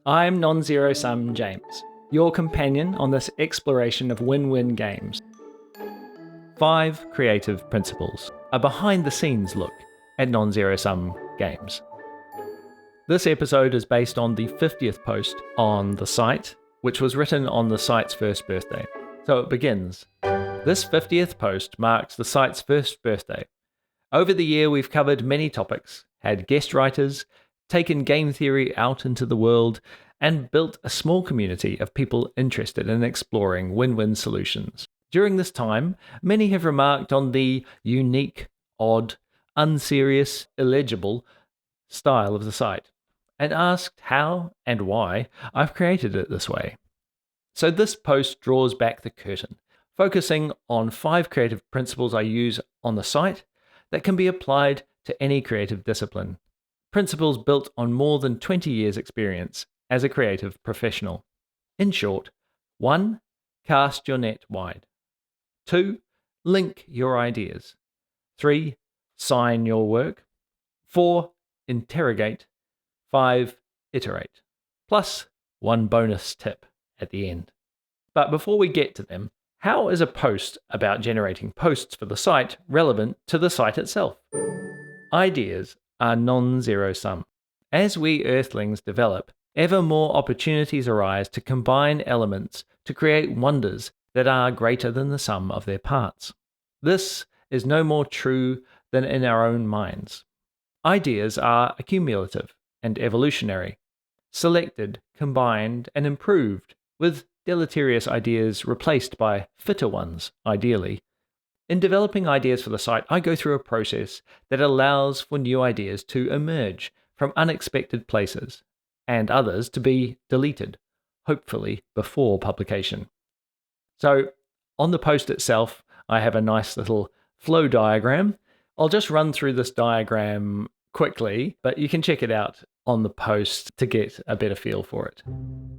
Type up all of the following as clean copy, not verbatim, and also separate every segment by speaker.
Speaker 1: I'm Non-Zero Sum James, your companion on this exploration of win-win games. 5 creative principles, a behind-the-scenes look at non-zero sum games. This episode is based on the 50th post on the site, which was written on the site's first birthday. So it begins. This 50th post marks the site's first birthday. Over the year, we've covered many topics, had guest writers, taken game theory out into the world, and built a small community of people interested in exploring win-win solutions. During this time, many have remarked on the unique, odd, unserious, illegible style of the site, and asked how and why I've created it this way. So this post draws back the curtain, focusing on 5 creative principles I use on the site that can be applied to any creative discipline. Principles built on more than 20 years' experience as a creative professional. In short, 1. Cast your net wide. 2. Link your ideas. 3. Sign your work. 4. Interrogate. 5. Iterate. Plus 1 bonus tip at the end. But before we get to them, how is a post about generating posts for the site relevant to the site itself? Ideas are non-zero sum. As we Earthlings develop, ever more opportunities arise to combine elements to create wonders that are greater than the sum of their parts. This is no more true than in our own minds. Ideas are accumulative and evolutionary, selected, combined, and improved, with deleterious ideas replaced by fitter ones, ideally. In developing ideas for the site, I go through a process that allows for new ideas to emerge from unexpected places, and others to be deleted, hopefully before publication. So, on the post itself, I have a nice little flow diagram. I'll just run through this diagram quickly, but you can check it out on the post to get a better feel for it.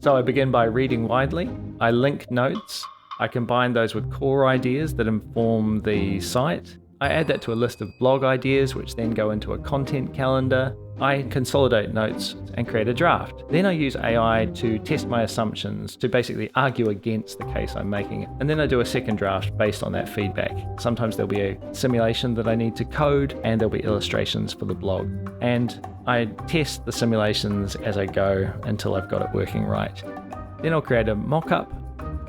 Speaker 1: So I begin by reading widely. I link notes. I combine those with core ideas that inform the site. I add that to a list of blog ideas, which then go into a content calendar. I consolidate notes and create a draft. Then I use AI to test my assumptions, to basically argue against the case I'm making. And then I do a second draft based on that feedback. Sometimes there'll be a simulation that I need to code, and there'll be illustrations for the blog. And I test the simulations as I go until I've got it working right. Then I'll create a mock-up,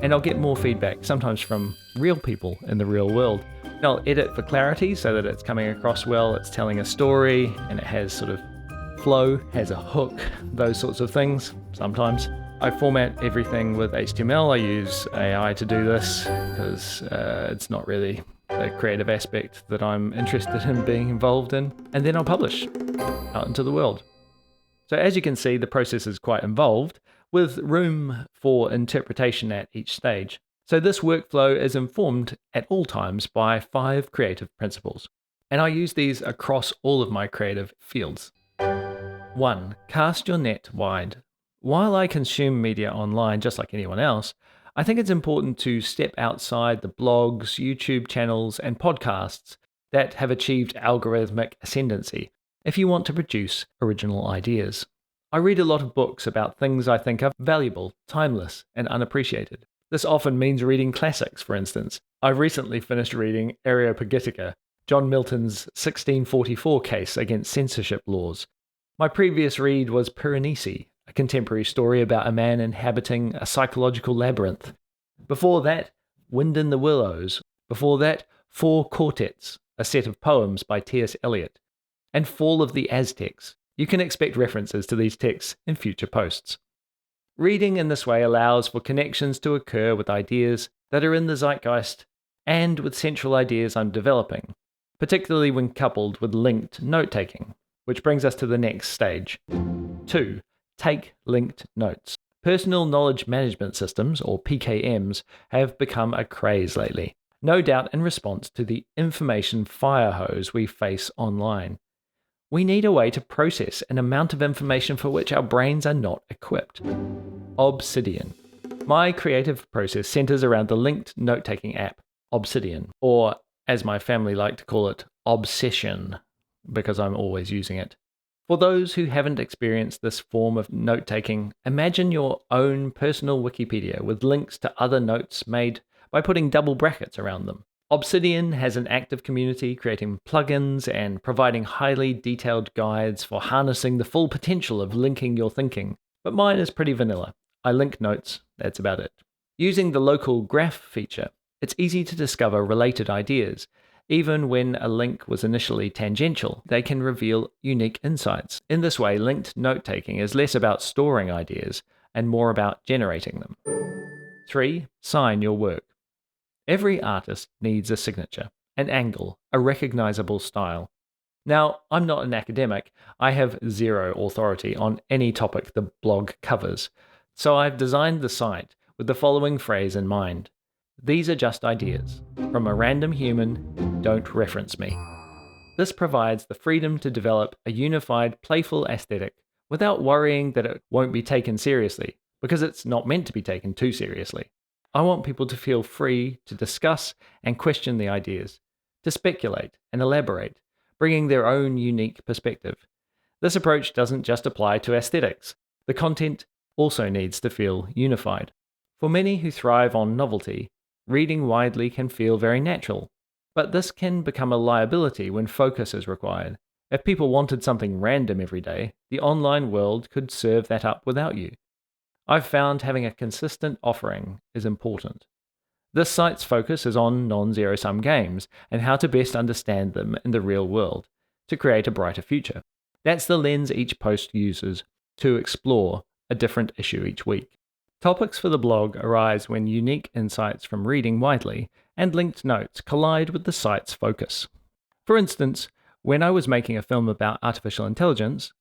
Speaker 1: and I'll get more feedback, sometimes from real people in the real world. And I'll edit for clarity so that it's coming across well, it's telling a story, and it has sort of flow, has a hook, those sorts of things, sometimes. I format everything with HTML. I use AI to do this because it's not really a creative aspect that I'm interested in being involved in. And then I'll publish out into the world. So as you can see, the process is quite involved, with room for interpretation at each stage. So this workflow is informed at all times by 5 creative principles, and I use these across all of my creative fields. 1. Cast your net wide. While I consume media online just like anyone else, I think it's important to step outside the blogs, YouTube channels, and podcasts that have achieved algorithmic ascendancy if you want to produce original ideas. I read a lot of books about things I think are valuable, timeless, and unappreciated. This often means reading classics, for instance. I recently finished reading Areopagitica, John Milton's 1644 case against censorship laws. My previous read was Piranesi, a contemporary story about a man inhabiting a psychological labyrinth. Before that, Wind in the Willows. Before that, Four Quartets, a set of poems by T.S. Eliot. And Fall of the Aztecs. You can expect references to these texts in future posts. Reading in this way allows for connections to occur with ideas that are in the zeitgeist and with central ideas I'm developing, particularly when coupled with linked note-taking, which brings us to the next stage. 2. Take linked notes. Personal knowledge management systems, or PKMs, have become a craze lately, no doubt in response to the information fire hose we face online. We need a way to process an amount of information for which our brains are not equipped. Obsidian. My creative process centers around the linked note-taking app, Obsidian, or as my family like to call it, Obsession, because I'm always using it. For those who haven't experienced this form of note taking, imagine your own personal Wikipedia with links to other notes made by putting double brackets around them. Obsidian has an active community creating plugins and providing highly detailed guides for harnessing the full potential of linking your thinking, but mine is pretty vanilla. I link notes, that's about it. Using the local graph feature, it's easy to discover related ideas. Even when a link was initially tangential, they can reveal unique insights. In this way, linked note-taking is less about storing ideas and more about generating them. 3. Sign your work. Every artist needs a signature, an angle, a recognizable style. Now, I'm not an academic. I have zero authority on any topic the blog covers, so I've designed the site with the following phrase in mind. These are just ideas. From a random human, don't reference me. This provides the freedom to develop a unified, playful aesthetic without worrying that it won't be taken seriously, because it's not meant to be taken too seriously. I want people to feel free to discuss and question the ideas, to speculate and elaborate, bringing their own unique perspective. This approach doesn't just apply to aesthetics. The content also needs to feel unified. For many who thrive on novelty, reading widely can feel very natural, but this can become a liability when focus is required. If people wanted something random every day, the online world could serve that up without you. I've found having a consistent offering is important. This site's focus is on non-zero-sum games and how to best understand them in the real world to create a brighter future. That's the lens each post uses to explore a different issue each week. Topics for the blog arise when unique insights from reading widely and linked notes collide with the site's focus. For instance, when I was making a film about artificial intelligence,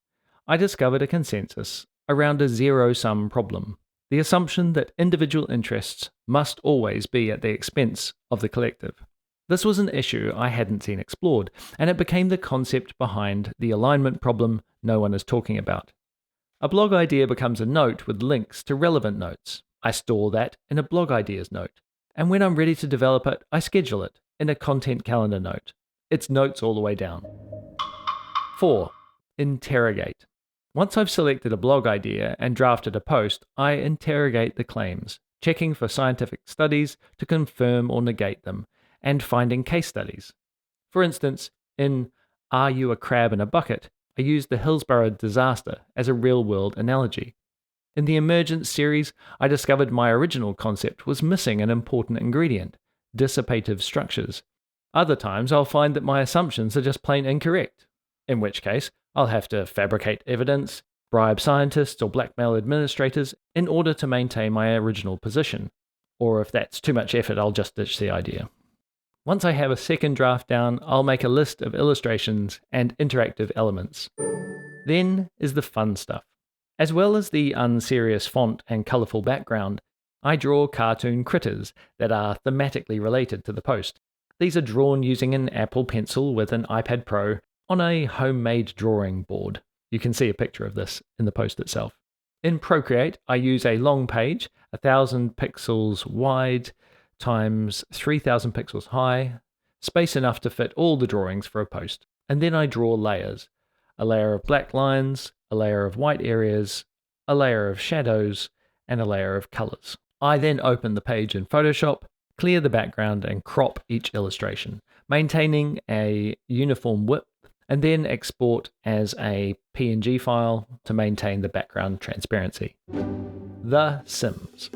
Speaker 1: I discovered a consensus around a zero-sum problem, the assumption that individual interests must always be at the expense of the collective. This was an issue I hadn't seen explored, and it became the concept behind the alignment problem no one is talking about. A blog idea becomes a note with links to relevant notes. I store that in a blog ideas note, and when I'm ready to develop it, I schedule it in a content calendar note. It's notes all the way down. 4. Interrogate. Once I've selected a blog idea and drafted a post, I interrogate the claims, checking for scientific studies to confirm or negate them, and finding case studies. For instance, in Are You a Crab in a Bucket?, I used the Hillsborough disaster as a real-world analogy. In the Emergence series, I discovered my original concept was missing an important ingredient, dissipative structures. Other times I'll find that my assumptions are just plain incorrect, in which case I'll have to fabricate evidence, bribe scientists or blackmail administrators in order to maintain my original position. Or if that's too much effort, I'll just ditch the idea. Once I have a second draft down, I'll make a list of illustrations and interactive elements. Then is the fun stuff. As well as the unserious font and colourful background, I draw cartoon critters that are thematically related to the post. These are drawn using an Apple Pencil with an iPad Pro on a homemade drawing board. You can see a picture of this in the post itself. In Procreate, I use a long page, 1,000 pixels wide, times 3,000 pixels high, space enough to fit all the drawings for a post. And then I draw layers. A layer of black lines, a layer of white areas, a layer of shadows, and a layer of colors. I then open the page in Photoshop, clear the background, and crop each illustration, maintaining a uniform width, and then export as a PNG file to maintain the background transparency. The Sims.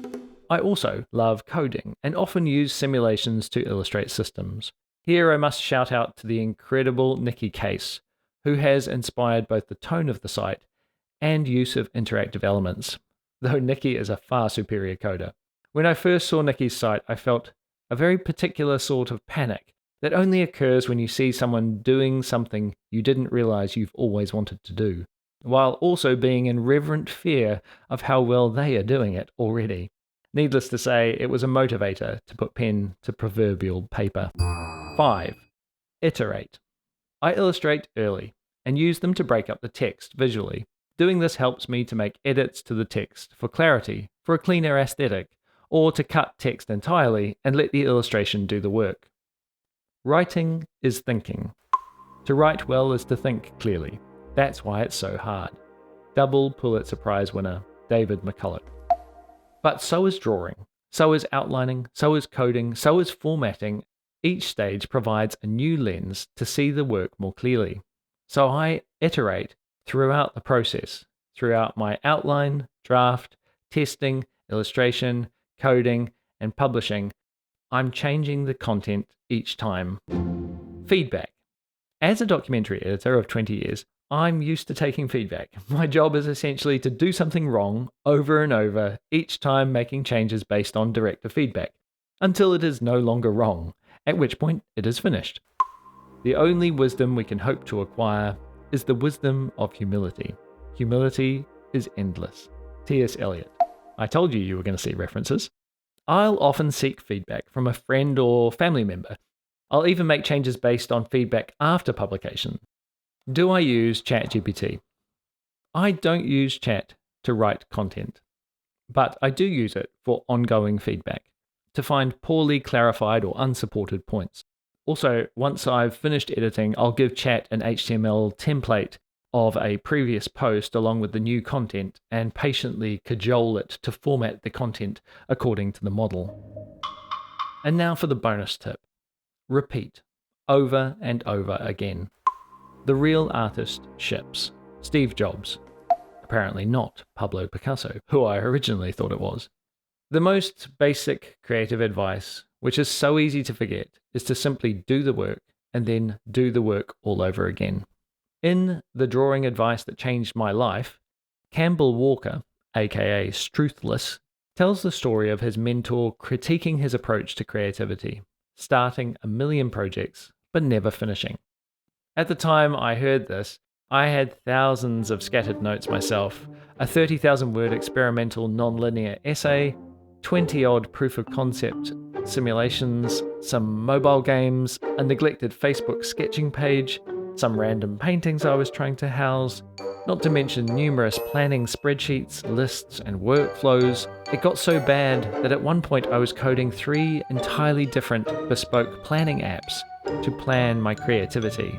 Speaker 1: I also love coding and often use simulations to illustrate systems. Here I must shout out to the incredible Nikki Case, who has inspired both the tone of the site and use of interactive elements, though Nikki is a far superior coder. When I first saw Nikki's site, I felt a very particular sort of panic that only occurs when you see someone doing something you didn't realize you've always wanted to do, while also being in reverent fear of how well they are doing it already. Needless to say, it was a motivator to put pen to proverbial paper. 5. Iterate. I illustrate early and use them to break up the text visually. Doing this helps me to make edits to the text for clarity, for a cleaner aesthetic, or to cut text entirely and let the illustration do the work. Writing is thinking. To write well is to think clearly. That's why it's so hard. Double Pulitzer Prize winner David McCullough. But so is drawing, so is outlining, so is coding, so is formatting. Each stage provides a new lens to see the work more clearly. So I iterate throughout the process, throughout my outline, draft, testing, illustration, coding, and publishing. I'm changing the content each time. Feedback. As a documentary editor of 20 years, I'm used to taking feedback. My job is essentially to do something wrong over and over, each time making changes based on director feedback, until it is no longer wrong, at which point it is finished. The only wisdom we can hope to acquire is the wisdom of humility. Humility is endless. T.S. Eliot. I told you were going to see references. I'll often seek feedback from a friend or family member. I'll even make changes based on feedback after publication. Do I use ChatGPT? I don't use Chat to write content, but I do use it for ongoing feedback, to find poorly clarified or unsupported points. Also, once I've finished editing, I'll give Chat an HTML template of a previous post along with the new content and patiently cajole it to format the content according to the model. And now for the bonus tip. Repeat, over and over again. The real artist ships. Steve Jobs. Apparently not Pablo Picasso, who I originally thought it was. The most basic creative advice, which is so easy to forget, is to simply do the work and then do the work all over again. In The Drawing Advice That Changed My Life, Campbell Walker, aka Struthless, tells the story of his mentor critiquing his approach to creativity, starting a million projects but never finishing. At the time I heard this, I had thousands of scattered notes myself, a 30,000 word experimental non-linear essay, 20-odd proof of concept simulations, some mobile games, a neglected Facebook sketching page, some random paintings I was trying to house, not to mention numerous planning spreadsheets, lists, and workflows. It got so bad that at one point I was coding 3 entirely different bespoke planning apps to plan my creativity.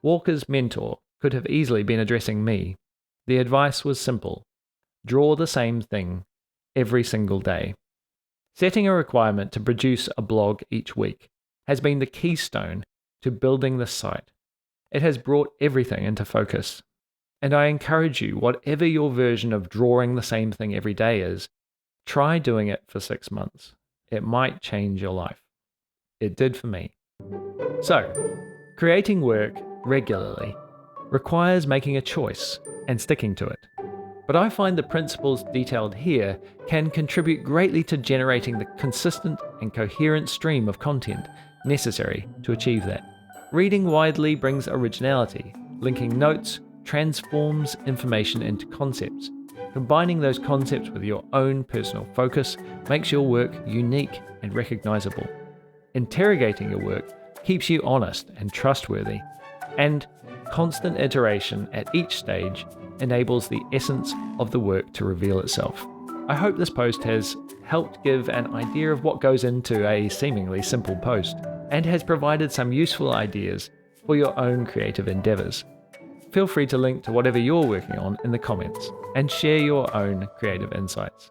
Speaker 1: Walker's mentor could have easily been addressing me. The advice was simple. Draw the same thing every single day. Setting a requirement to produce a blog each week has been the keystone to building the site. It has brought everything into focus. And I encourage you, whatever your version of drawing the same thing every day is, try doing it for 6 months. It might change your life. It did for me. So, creating work regularly requires making a choice and sticking to it. But I find the principles detailed here can contribute greatly to generating the consistent and coherent stream of content necessary to achieve that. Reading widely brings originality. Linking notes transforms information into concepts. Combining those concepts with your own personal focus makes your work unique and recognizable. Interrogating your work keeps you honest and trustworthy. And constant iteration at each stage enables the essence of the work to reveal itself. I hope this post has helped give an idea of what goes into a seemingly simple post, and has provided some useful ideas for your own creative endeavors. Feel free to link to whatever you're working on in the comments, and share your own creative insights.